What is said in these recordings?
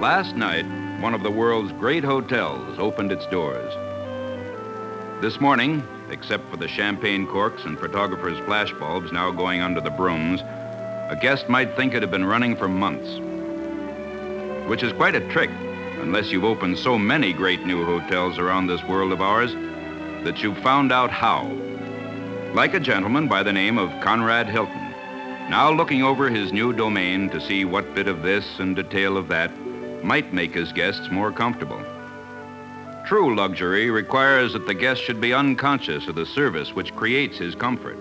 Last night, one of the world's great hotels opened its doors. This morning, except for the champagne corks and photographers' flashbulbs now going under the brooms, a guest might think it had been running for months. Which is quite a trick, unless you've opened so many great new hotels around this world of ours that you've found out how. Like a gentleman by the name of Conrad Hilton, now looking over his new domain to see what bit of this and detail of that might make his guests more comfortable. True luxury requires that the guest should be unconscious of the service which creates his comfort.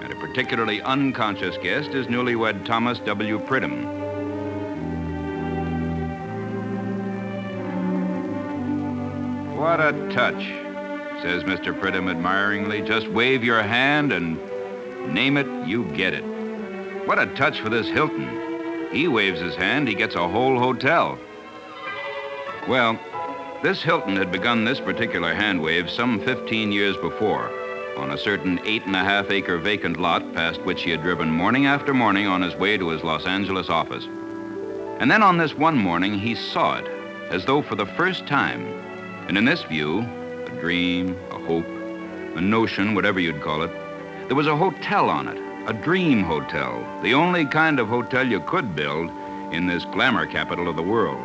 And a particularly unconscious guest is newlywed Thomas W. Pridham. What a touch, says Mr. Pridham admiringly. Just wave your hand and name it, you get it. What a touch for this Hilton. He waves his hand, he gets a whole hotel. Well, this Hilton had begun this particular hand wave some 15 years before on a certain 8.5-acre vacant lot past which he had driven morning after morning on his way to his Los Angeles office. And then on this one morning, he saw it as though for the first time. And in this view, a dream, a hope, a notion, whatever you'd call it, there was a hotel on it. A dream hotel, the only kind of hotel you could build in this glamour capital of the world.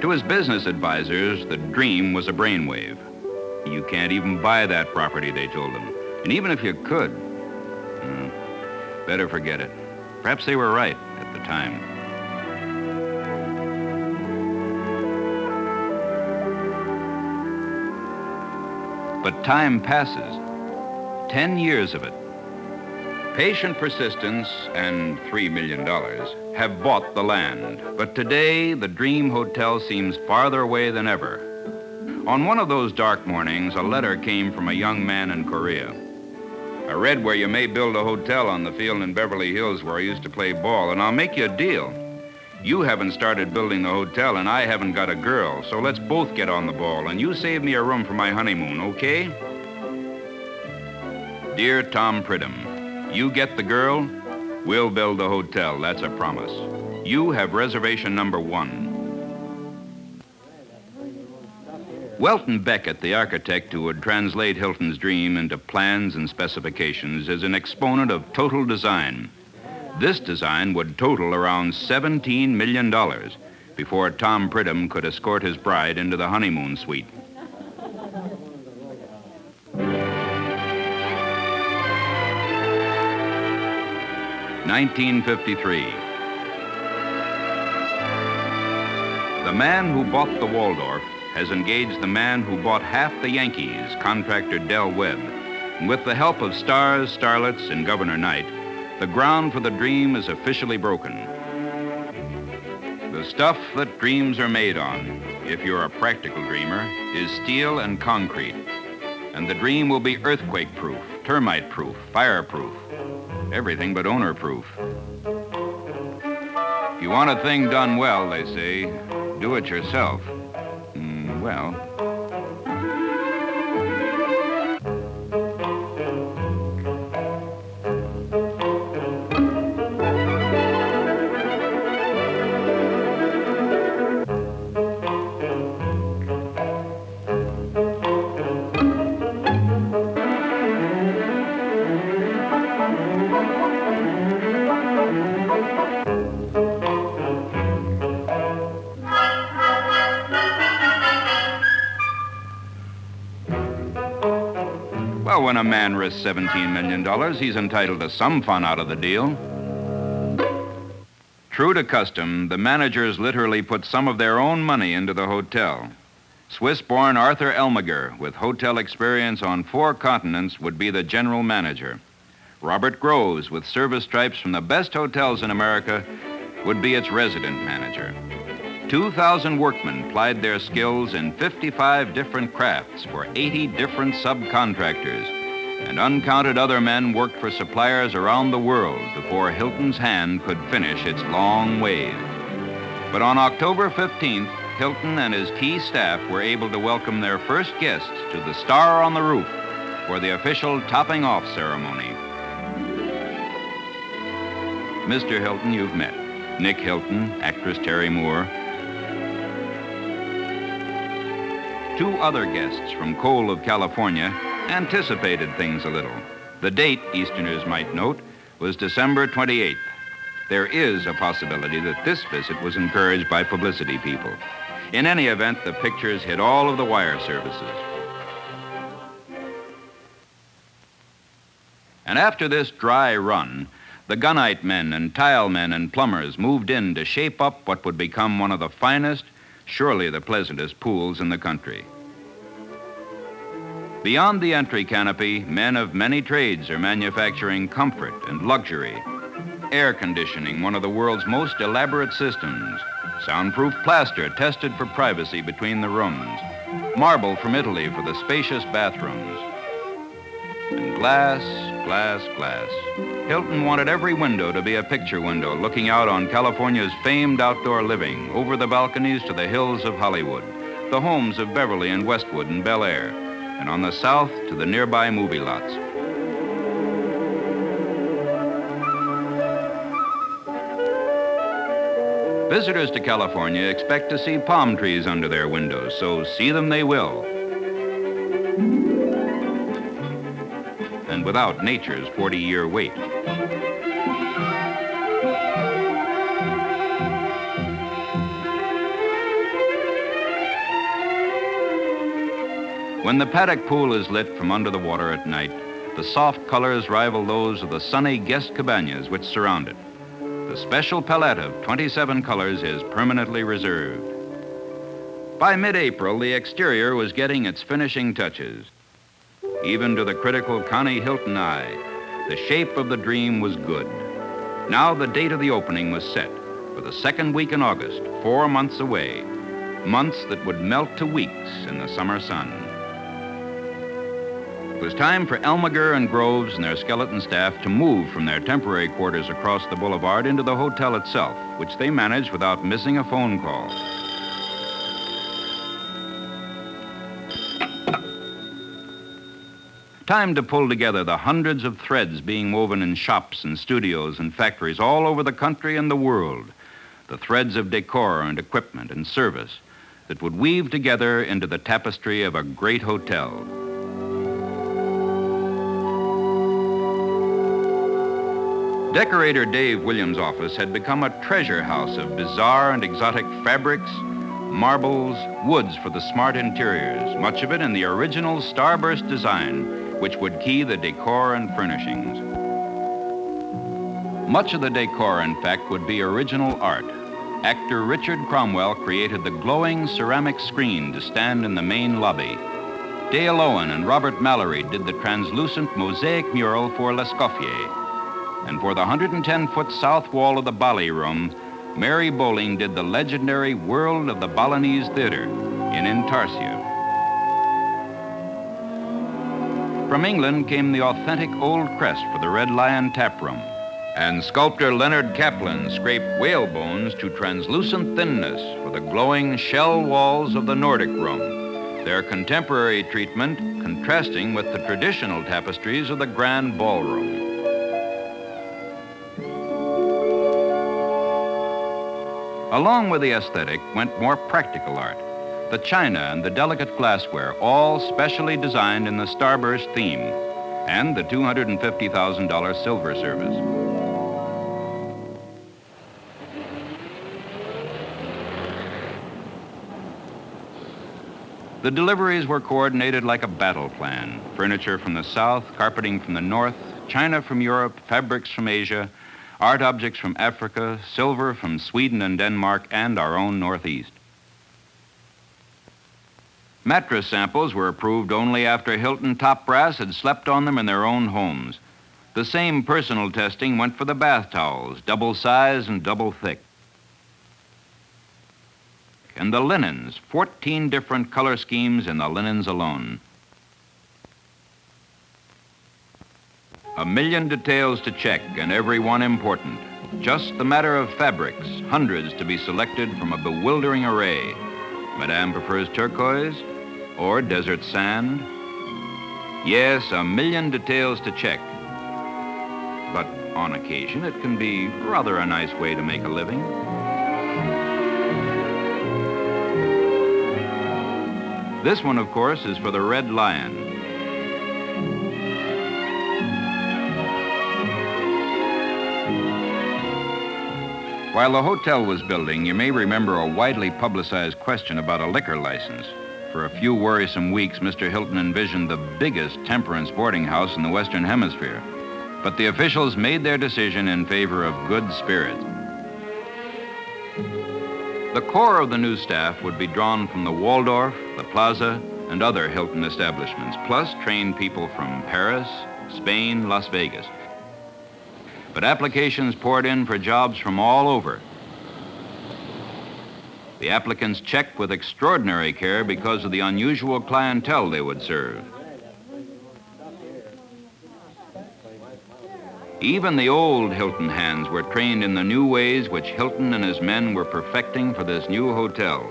To his business advisors, the dream was a brainwave. You can't even buy that property, they told him. And even if you could, better forget it. Perhaps they were right at the time. But time passes. 10 years of it. Patient persistence and $3 million have bought the land. But today, the dream hotel seems farther away than ever. On one of those dark mornings, a letter came from a young man in Korea. I read where you may build a hotel on the field in Beverly Hills where I used to play ball, and I'll make you a deal. You haven't started building the hotel, and I haven't got a girl, so let's both get on the ball, and you save me a room for my honeymoon, okay? Dear Tom Pridham, you get the girl, we'll build the hotel. That's a promise. You have reservation number 1. Welton Beckett, the architect who would translate Hilton's dream into plans and specifications, is an exponent of total design. This design would total around $17 million before Tom Pridham could escort his bride into the honeymoon suite. (1953). The man who bought the Waldorf has engaged the man who bought half the Yankees, contractor Del Webb. And with the help of stars, starlets, and Governor Knight, the ground for the dream is officially broken. The stuff that dreams are made on, if you're a practical dreamer, is steel and concrete. And the dream will be earthquake-proof, termite-proof, fire-proof, everything but owner-proof. If you want a thing done well, they say, do it yourself. Well... Well, when a man risks $17 million, he's entitled to some fun out of the deal. True to custom, the managers literally put some of their own money into the hotel. Swiss-born Arthur Elmiger, with hotel experience on 4 continents, would be the general manager. Robert Groves, with service stripes from the best hotels in America, would be its resident manager. 2,000 workmen plied their skills in 55 different crafts for 80 different subcontractors, and uncounted other men worked for suppliers around the world before Hilton's hand could finish its long wave. But on October 15th, Hilton and his key staff were able to welcome their first guests to the Star on the Roof for the official topping off ceremony. Mr. Hilton you've met. Nick Hilton, actress Terry Moore. Two other guests from Cole of California anticipated things a little. The date, Easterners might note, was December 28th. There is a possibility that this visit was encouraged by publicity people. In any event, the pictures hit all of the wire services. And after this dry run, the gunite men and tile men and plumbers moved in to shape up what would become one of the finest, surely the pleasantest pools in the country. Beyond the entry canopy, men of many trades are manufacturing comfort and luxury. Air conditioning, one of the world's most elaborate systems. Soundproof plaster tested for privacy between the rooms. Marble from Italy for the spacious bathrooms. And glass, glass, glass. Hilton wanted every window to be a picture window looking out on California's famed outdoor living, over the balconies to the hills of Hollywood, the homes of Beverly and Westwood and Bel Air, and on the south to the nearby movie lots. Visitors to California expect to see palm trees under their windows, so see them they will. And without nature's 40-year wait. When the paddock pool is lit from under the water at night, the soft colors rival those of the sunny guest cabanas which surround it. The special palette of 27 colors is permanently reserved. By mid-April, the exterior was getting its finishing touches. Even to the critical Connie Hilton eye, the shape of the dream was good. Now the date of the opening was set for the second week in August, 4 months away, months that would melt to weeks in the summer sun. It was time for Elmiger and Groves and their skeleton staff to move from their temporary quarters across the boulevard into the hotel itself, which they managed without missing a phone call. Time to pull together the hundreds of threads being woven in shops and studios and factories all over the country and the world, the threads of decor and equipment and service that would weave together into the tapestry of a great hotel. Decorator Dave Williams' office had become a treasure house of bizarre and exotic fabrics, marbles, woods for the smart interiors, much of it in the original starburst design, which would key the decor and furnishings. Much of the decor, in fact, would be original art. Actor Richard Cromwell created the glowing ceramic screen to stand in the main lobby. Dale Owen and Robert Mallory did the translucent mosaic mural for L'Escoffier. And for the 110-foot south wall of the Bali Room, Mary Bowling did the legendary World of the Balinese Theater in Intarsia. From England came the authentic old crest for the Red Lion Tap Room, and sculptor Leonard Kaplan scraped whale bones to translucent thinness for the glowing shell walls of the Nordic Room, their contemporary treatment contrasting with the traditional tapestries of the Grand Ballroom. Along with the aesthetic went more practical art, the china and the delicate glassware, all specially designed in the Starburst theme, and the $250,000 silver service. The deliveries were coordinated like a battle plan. Furniture from the south, carpeting from the north, china from Europe, fabrics from Asia, art objects from Africa, silver from Sweden and Denmark, and our own Northeast. Mattress samples were approved only after Hilton top brass had slept on them in their own homes. The same personal testing went for the bath towels, double size and double thick. and the linens, 14 different color schemes in the linens alone. A million details to check, and every one important. Just the matter of fabrics, hundreds to be selected from a bewildering array. Madame prefers turquoise or desert sand. Yes, a million details to check. But on occasion, it can be rather a nice way to make a living. This one, of course, is for the Red Lion. While the hotel was building, you may remember a widely publicized question about a liquor license. For a few worrisome weeks, Mr. Hilton envisioned the biggest temperance boarding house in the Western Hemisphere. But the officials made their decision in favor of good spirit. The core of the new staff would be drawn from the Waldorf, the Plaza, and other Hilton establishments, plus trained people from Paris, Spain, Las Vegas. But applications poured in for jobs from all over. The applicants checked with extraordinary care because of the unusual clientele they would serve. Even the old Hilton hands were trained in the new ways which Hilton and his men were perfecting for this new hotel.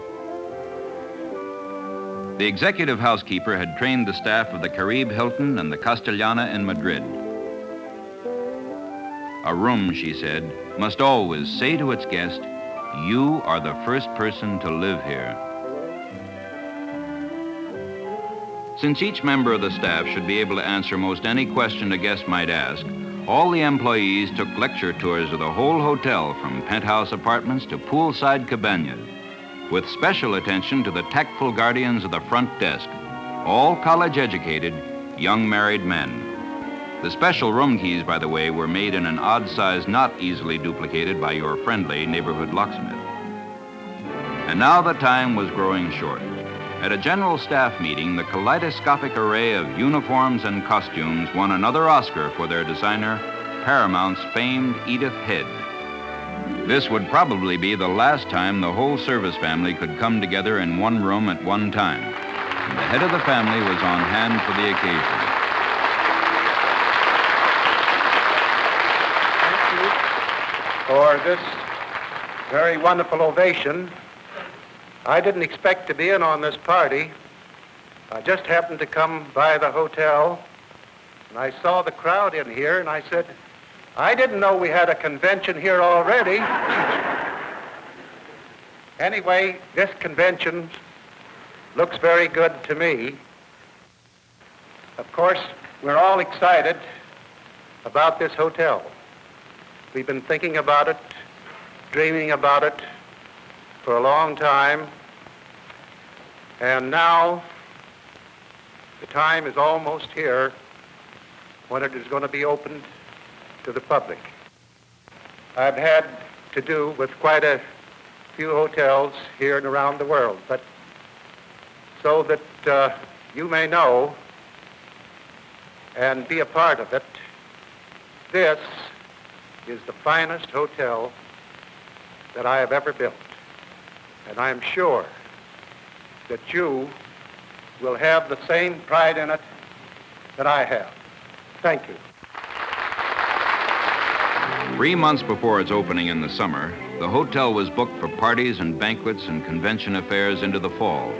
The executive housekeeper had trained the staff of the Caribe Hilton and the Castellana in Madrid. A room, she said, must always say to its guest, "You are the first person to live here." Since each member of the staff should be able to answer most any question a guest might ask, all the employees took lecture tours of the whole hotel, from penthouse apartments to poolside cabanas, with special attention to the tactful guardians of the front desk, all college-educated, young married men. The special room keys, by the way, were made in an odd size not easily duplicated by your friendly neighborhood locksmith. And now the time was growing short. At a general staff meeting, the kaleidoscopic array of uniforms and costumes won another Oscar for their designer, Paramount's famed Edith Head. This would probably be the last time the whole service family could come together in one room at one time. And the head of the family was on hand for the occasion. For this very wonderful ovation. I didn't expect to be in on this party. I just happened to come by the hotel, and I saw the crowd in here, and I said, I didn't know we had a convention here already. Anyway, this convention looks very good to me. Of course, we're all excited about this hotel. We've been thinking about it, dreaming about it for a long time, and now the time is almost here when it is going to be opened to the public. I've had to do with quite a few hotels here and around the world, but so that you may know and be a part of it, this is the finest hotel that I have ever built. And I'm sure that you will have the same pride in it that I have. Thank you. 3 months before its opening in the summer, the hotel was booked for parties and banquets and convention affairs into the fall.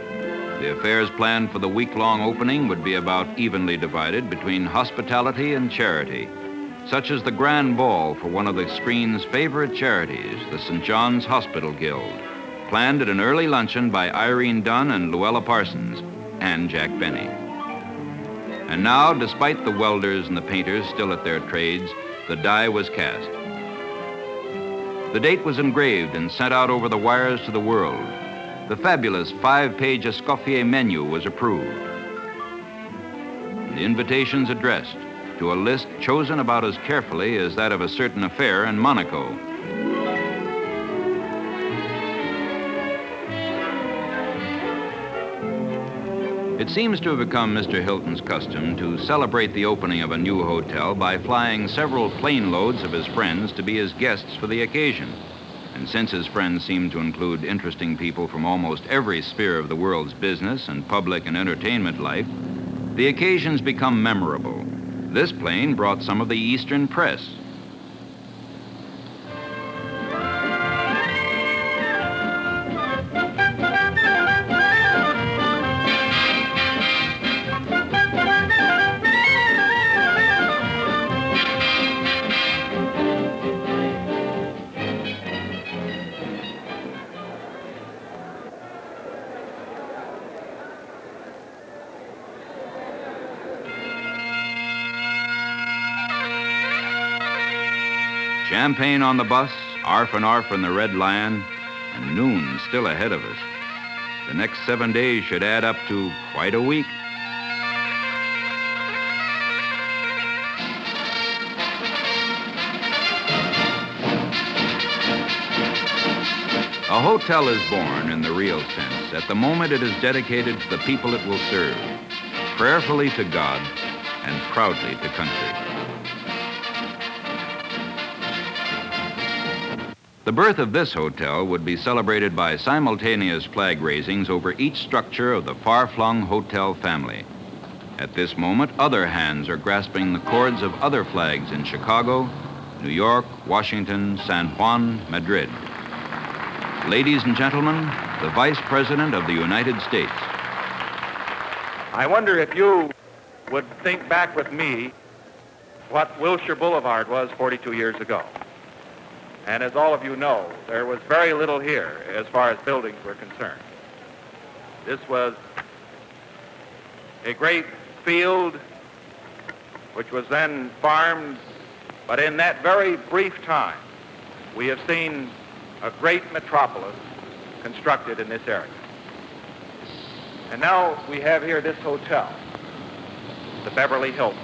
The affairs planned for the week-long opening would be about evenly divided between hospitality and charity, such as the grand ball for one of the screen's favorite charities, the St. John's Hospital Guild, planned at an early luncheon by Irene Dunn and Luella Parsons and Jack Benny. And now, despite the welders and the painters still at their trades, the die was cast. The date was engraved and sent out over the wires to the world. The fabulous 5-page Escoffier menu was approved. The invitations addressed to a list chosen about as carefully as that of a certain affair in Monaco. It seems to have become Mr. Hilton's custom to celebrate the opening of a new hotel by flying several plane loads of his friends to be his guests for the occasion. And since his friends seemed to include interesting people from almost every sphere of the world's business and public and entertainment life, the occasions become memorable. This plane brought some of the Eastern press. Champagne on the bus, arf and arf in the Red Lion, and noon still ahead of us. The next 7 days should add up to quite a week. A hotel is born in the real sense at the moment it is dedicated to the people it will serve, prayerfully to God and proudly to country. The birth of this hotel would be celebrated by simultaneous flag raisings over each structure of the far-flung hotel family. At this moment, other hands are grasping the cords of other flags in Chicago, New York, Washington, San Juan, Madrid. Ladies and gentlemen, the Vice President of the United States. I wonder if you would think back with me what Wilshire Boulevard was 42 years ago. And as all of you know, there was very little here as far as buildings were concerned. This was a great field which was then farmed, but in that very brief time, we have seen a great metropolis constructed in this area. And now we have here this hotel, the Beverly Hilton.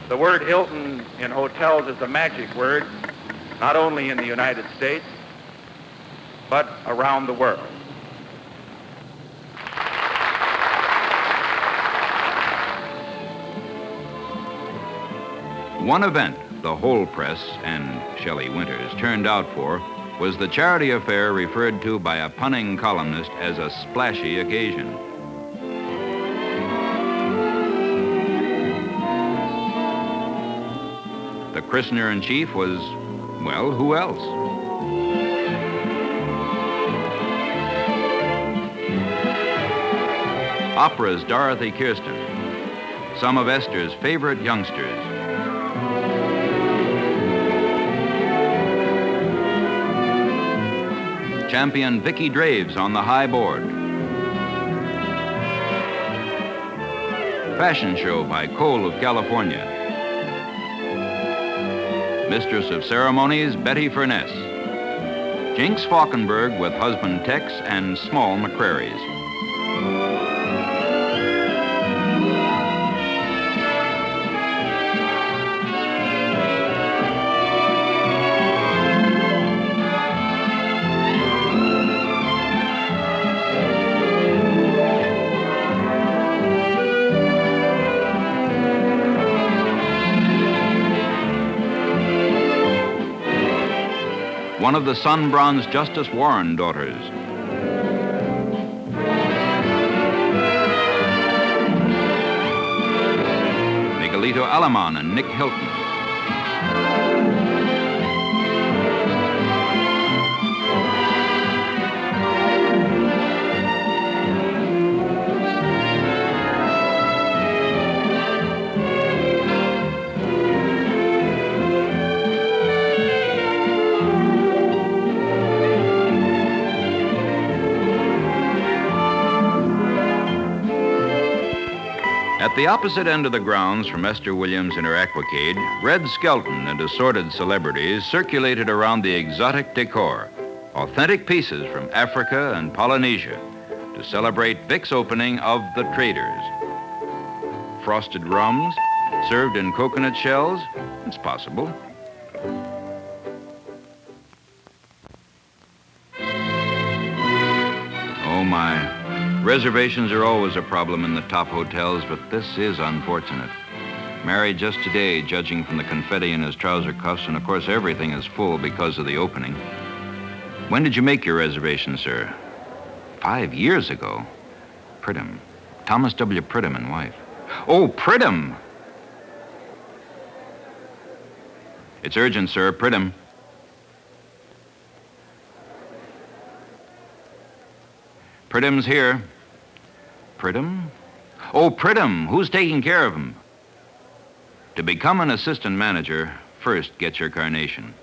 The word Hilton in hotels is a magic word, not only in the United States, but around the world. One event the whole press and Shelley Winters turned out for was the charity affair referred to by a punning columnist as a splashy occasion. The christener-in-chief was, well, who else? Opera's Dorothy Kirsten, some of Esther's favorite youngsters. Champion Vicki Draves on the high board. Fashion show by Cole of California. Mistress of ceremonies Betty Furness. Jinx Falkenberg with husband Tex and small McCrary's. One of the sun-bronzed Justice Warren daughters. Miguelito Alemán and Nick Hilton. At the opposite end of the grounds from Esther Williams and her equicade, Red Skelton and assorted celebrities circulated around the exotic decor, authentic pieces from Africa and Polynesia, to celebrate Vic's opening of The Traders. Frosted rums, served in coconut shells, it's possible. Oh my. Reservations are always a problem in the top hotels, but this is unfortunate. Married just today, judging from the confetti in his trouser cuffs, and of course everything is full because of the opening. When did you make your reservation, sir? 5 years ago. Pridham. Thomas W. Pridham and wife. Oh, Pridham! It's urgent, sir. Pridham. Pridham's here. Pridham? Oh, Pridham. Who's taking care of him? To become an assistant manager, first get your carnation.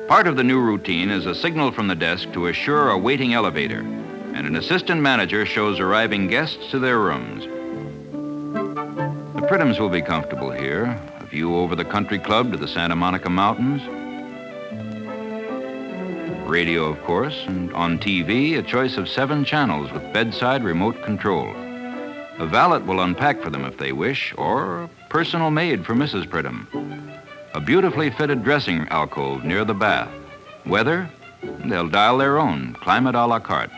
Part of the new routine is a signal from the desk to assure a waiting elevator, and an assistant manager shows arriving guests to their rooms. The Pridhams will be comfortable here. A view over the country club to the Santa Monica Mountains. Radio, of course, and on TV, a choice of 7 channels with bedside remote control. A valet will unpack for them if they wish, or a personal maid for Mrs. Pridham. A beautifully fitted dressing alcove near the bath. Weather? They'll dial their own, climate a la carte.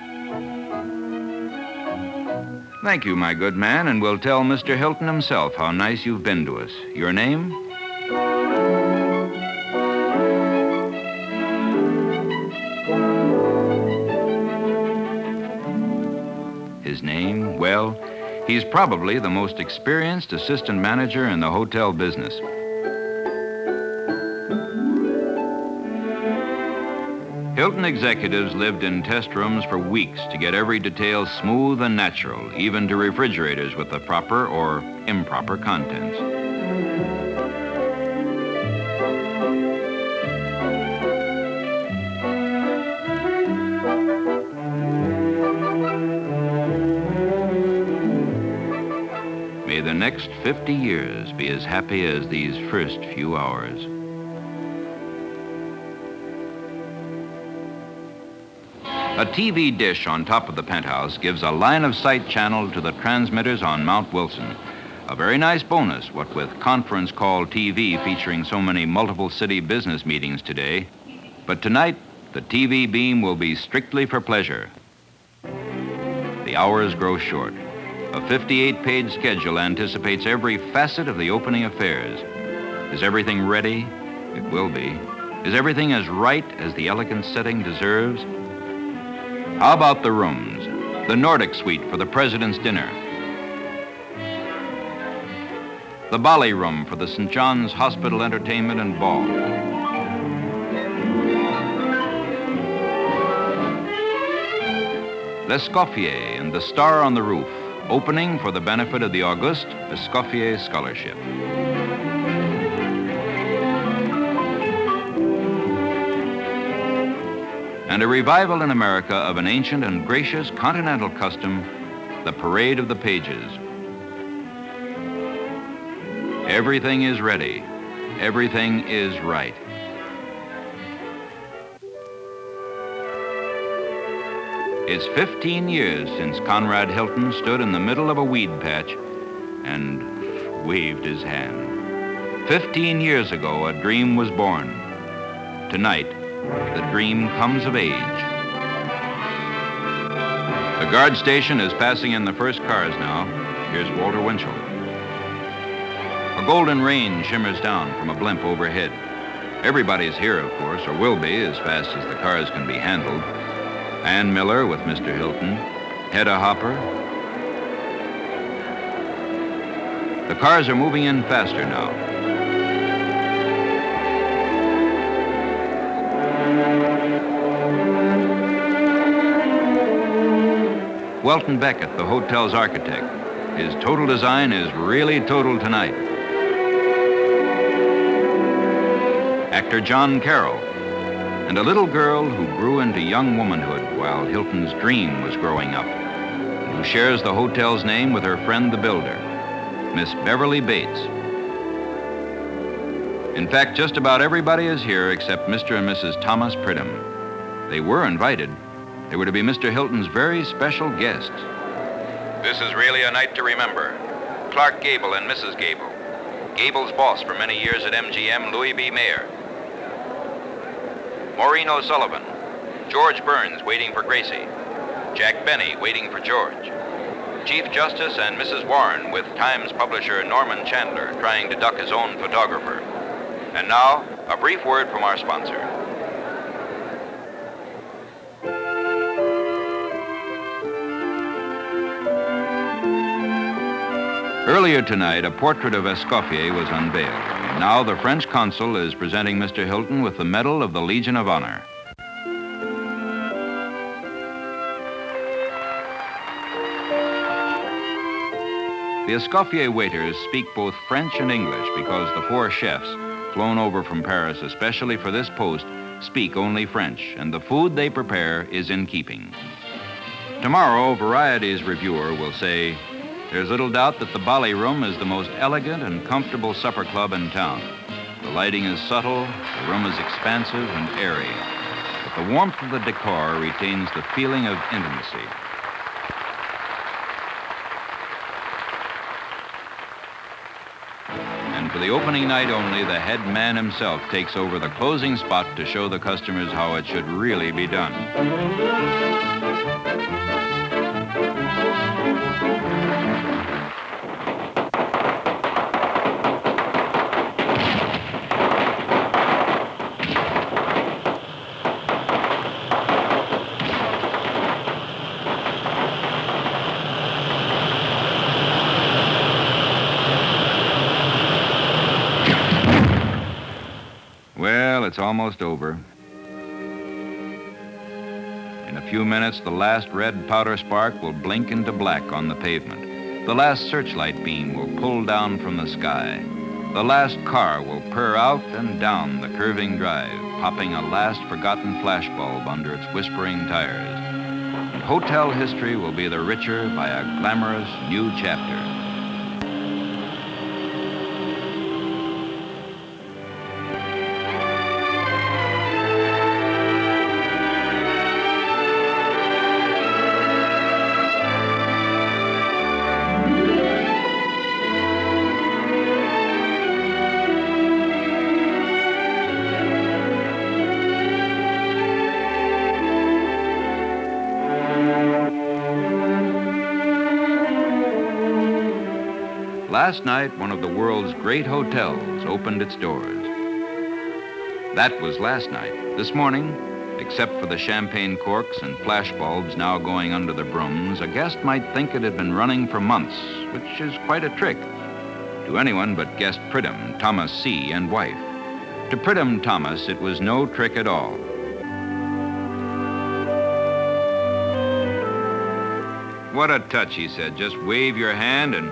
Thank you, my good man, and we'll tell Mr. Hilton himself how nice you've been to us. Your name? His name? Well, he's probably the most experienced assistant manager in the hotel business. Hilton executives lived in test rooms for weeks to get every detail smooth and natural, even to refrigerators with the proper or improper contents. May the next 50 years be as happy as these first few hours. A TV dish on top of the penthouse gives a line-of-sight channel to the transmitters on Mount Wilson. A very nice bonus, what with conference call TV featuring so many multiple city business meetings today. But tonight, the TV beam will be strictly for pleasure. The hours grow short. A 58-page schedule anticipates every facet of the opening affairs. Is everything ready? It will be. Is everything as right as the elegant setting deserves? How about the rooms? The Nordic suite for the president's dinner. The Bali room for the St. John's Hospital entertainment and ball. L'Escoffier and the Star on the Roof, opening for the benefit of the Auguste Escoffier Scholarship. And a revival in America of an ancient and gracious continental custom, the Parade of the Pages. Everything is ready. Everything is right. It's 15 years since Conrad Hilton stood in the middle of a weed patch and waved his hand. 15 years ago, a dream was born. Tonight, the dream comes of age. The guard station is passing in the first cars now. Here's Walter Winchell. A golden rain shimmers down from a blimp overhead. Everybody's here, of course, or will be as fast as the cars can be handled. Ann Miller with Mr. Hilton. Hedda Hopper. The cars are moving in faster now. Welton Beckett, the hotel's architect. His total design is really total tonight. Actor John Carroll, and a little girl who grew into young womanhood while Hilton's dream was growing up, and who shares the hotel's name with her friend the builder, Miss Beverly Bates. In fact, just about everybody is here except Mr. and Mrs. Thomas Pridham. They were invited. They were to be Mr. Hilton's very special guests. This is really a night to remember. Clark Gable and Mrs. Gable. Gable's boss for many years at MGM, Louis B. Mayer. Maureen O'Sullivan. George Burns waiting for Gracie. Jack Benny waiting for George. Chief Justice and Mrs. Warren with Times publisher Norman Chandler trying to duck his own photographer. And now, a brief word from our sponsor. Earlier tonight, a portrait of Escoffier was unveiled. And now the French consul is presenting Mr. Hilton with the Medal of the Legion of Honor. The Escoffier waiters speak both French and English because the 4 chefs, flown over from Paris especially for this post, speak only French, and the food they prepare is in keeping. Tomorrow, Variety's reviewer will say, "There's little doubt that the Bali Room is the most elegant and comfortable supper club in town. The lighting is subtle, the room is expansive and airy, but the warmth of the decor retains the feeling of intimacy." And for the opening night only, the head man himself takes over the closing spot to show the customers how it should really be done. Well, it's almost over. In a few minutes, the last red powder spark will blink into black on the pavement. The last searchlight beam will pull down from the sky. The last car will purr out and down the curving drive, popping a last forgotten flashbulb under its whispering tires. And hotel history will be the richer by a glamorous new chapter. Last night, one of the world's great hotels opened its doors. That was last night. This morning, except for the champagne corks and flashbulbs now going under the brooms, a guest might think it had been running for months, which is quite a trick. To anyone but guest Pridham, Thomas C., and wife. To Pridham Thomas, it was no trick at all. "What a touch," he said. "Just wave your hand and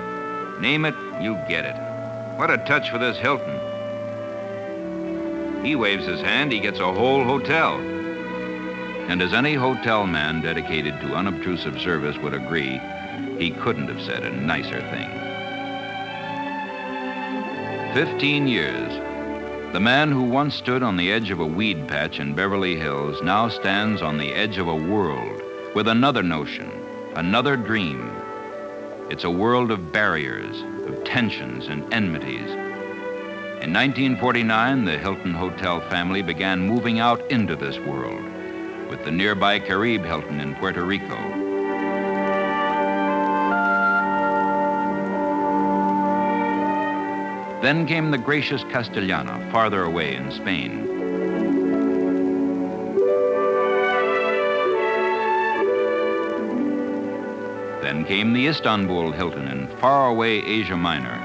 name it, you get it. What a touch for this Hilton." He waves his hand, he gets a whole hotel. And as any hotel man dedicated to unobtrusive service would agree, he couldn't have said a nicer thing. 15 years. The man who once stood on the edge of a weed patch in Beverly Hills now stands on the edge of a world with another notion, another dream. It's a world of barriers, of tensions and enmities. In 1949, the Hilton Hotel family began moving out into this world with the nearby Caribe Hilton in Puerto Rico. Then came the gracious Castellana, farther away in Spain. Then came the Istanbul Hilton in faraway Asia Minor.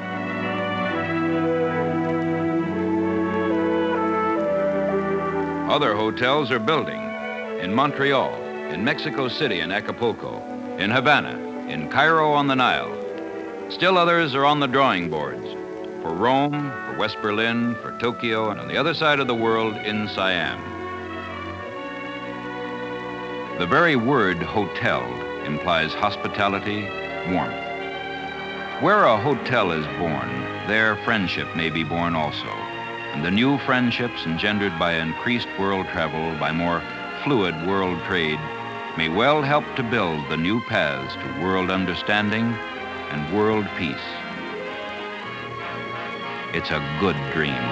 Other hotels are building in Montreal, in Mexico City and Acapulco, in Havana, in Cairo on the Nile. Still others are on the drawing boards for Rome, for West Berlin, for Tokyo, and on the other side of the world in Siam. The very word hotel implies hospitality, warmth. Where a hotel is born, there friendship may be born also. And the new friendships engendered by increased world travel, by more fluid world trade, may well help to build the new paths to world understanding and world peace. It's a good dream.